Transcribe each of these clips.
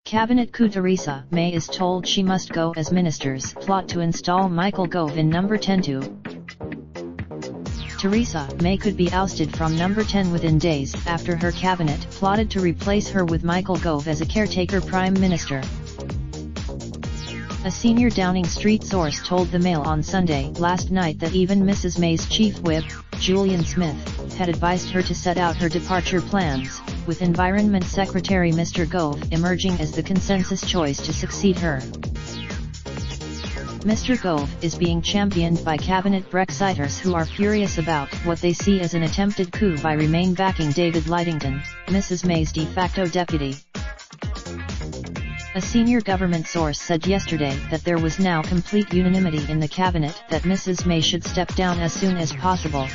Cabinet coup. Theresa May is told she must go as ministers plot to install Michael Gove in number 10 too. Theresa May could be ousted from number 10 within days after her cabinet plotted to replace her with Michael Gove as a caretaker prime minister. A senior Downing Street source told the Mail on Sunday last night that even Mrs May's chief whip, Julian Smith, had advised her to set out her departure plans, with Environment Secretary Mr Gove emerging as the consensus choice to succeed her. Mr Gove is being championed by cabinet Brexiters who are furious about what they see as an attempted coup by Remain backing David Lidington, Mrs May's de facto deputy. A senior government source said yesterday that there was now complete unanimity in the cabinet that Mrs May should step down as soon as possible.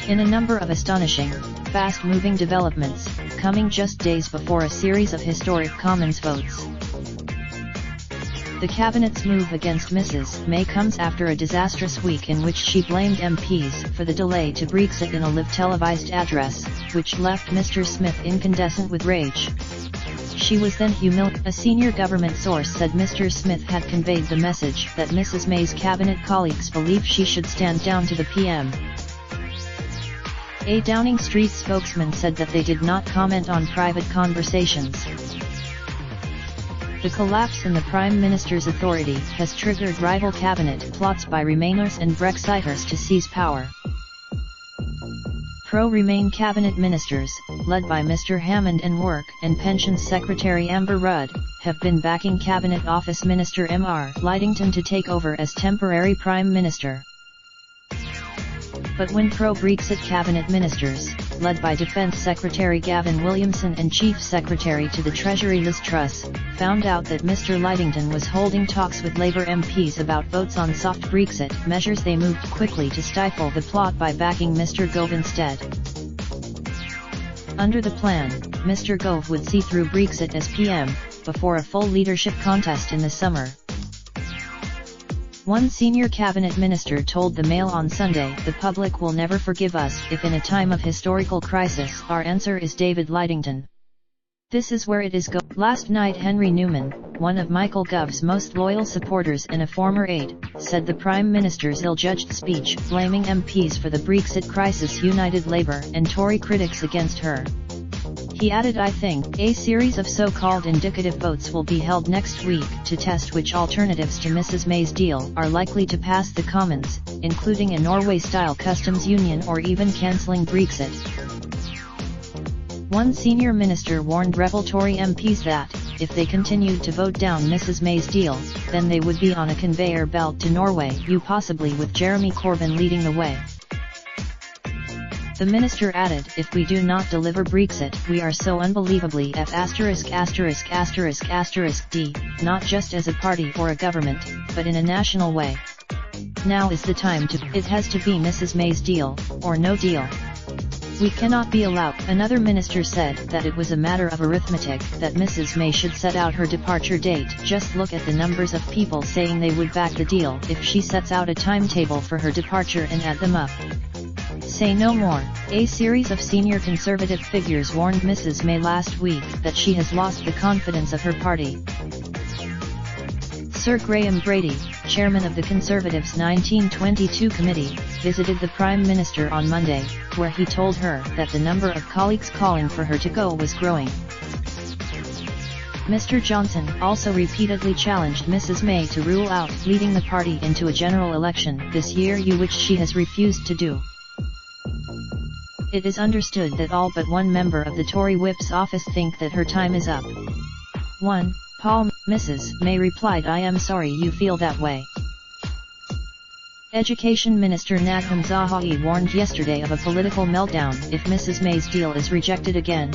In a number of astonishing, fast-moving developments, coming just days before a series of historic Commons votes. The cabinet's move against Mrs May comes after a disastrous week in which she blamed MPs for the delay to Brexit in a live televised address, which left Mr Smith incandescent with rage. She was then humiliated. A senior government source said Mr Smith had conveyed the message that Mrs May's cabinet colleagues believe she should stand down to the PM. A Downing Street spokesman said that they did not comment on private conversations. The collapse in the Prime Minister's authority has triggered rival cabinet plots by Remainers and Brexiters to seize power. Pro-Remain cabinet ministers, led by Mr Hammond and Work and Pensions Secretary Amber Rudd, have been backing Cabinet Office Minister Mr Lidington to take over as temporary Prime Minister. But when pro-Brexit cabinet ministers, led by Defence Secretary Gavin Williamson and Chief Secretary to the Treasury Liz Truss, found out that Mr Lidington was holding talks with Labour MPs about votes on soft Brexit measures, they moved quickly to stifle the plot by backing Mr Gove instead. Under the plan, Mr Gove would see through Brexit as PM, before a full leadership contest in the summer. One senior cabinet minister told the Mail on Sunday, "The public will never forgive us if in a time of historical crisis our answer is David Lidington. This is where it is going." Last night Henry Newman, one of Michael Gove's most loyal supporters and a former aide, said the Prime Minister's ill-judged speech blaming MPs for the Brexit crisis united Labour and Tory critics against her. He added, "I think a series of so-called indicative votes will be held next week to test which alternatives to Mrs May's deal are likely to pass the Commons, including a Norway-style customs union or even cancelling Brexit." One senior minister warned rebel Tory MPs that, if they continued to vote down Mrs May's deal, then they would be on a conveyor belt to Norway, possibly with Jeremy Corbyn leading the way. The minister added, "If we do not deliver Brexit, we are so unbelievably ***********, not just as a party or a government, but in a national way. Now is the time it has to be Mrs May's deal, or no deal. We cannot be allowed." Another minister said that it was a matter of arithmetic that Mrs May should set out her departure date. "Just look at the numbers of people saying they would back the deal if she sets out a timetable for her departure and add them up. Say no more." A series of senior Conservative figures warned Mrs May last week that she has lost the confidence of her party. Sir Graham Brady, chairman of the Conservatives' 1922 committee, visited the Prime Minister on Monday, where he told her that the number of colleagues calling for her to go was growing. Mr Johnson also repeatedly challenged Mrs May to rule out leading the party into a general election this year, which she has refused to do. It is understood that all but one member of the Tory whip's office think that her time is up. 1. Paul. Mrs May replied, "I am sorry you feel that way." Education Minister Nadhim Zahawi warned yesterday of a political meltdown if Mrs May's deal is rejected again.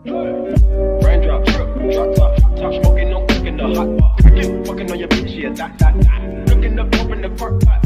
Raindrop, drop top smoking, no cooking the hot pot. Fucking on your bitch, yeah, that. Looking up, open the park pot.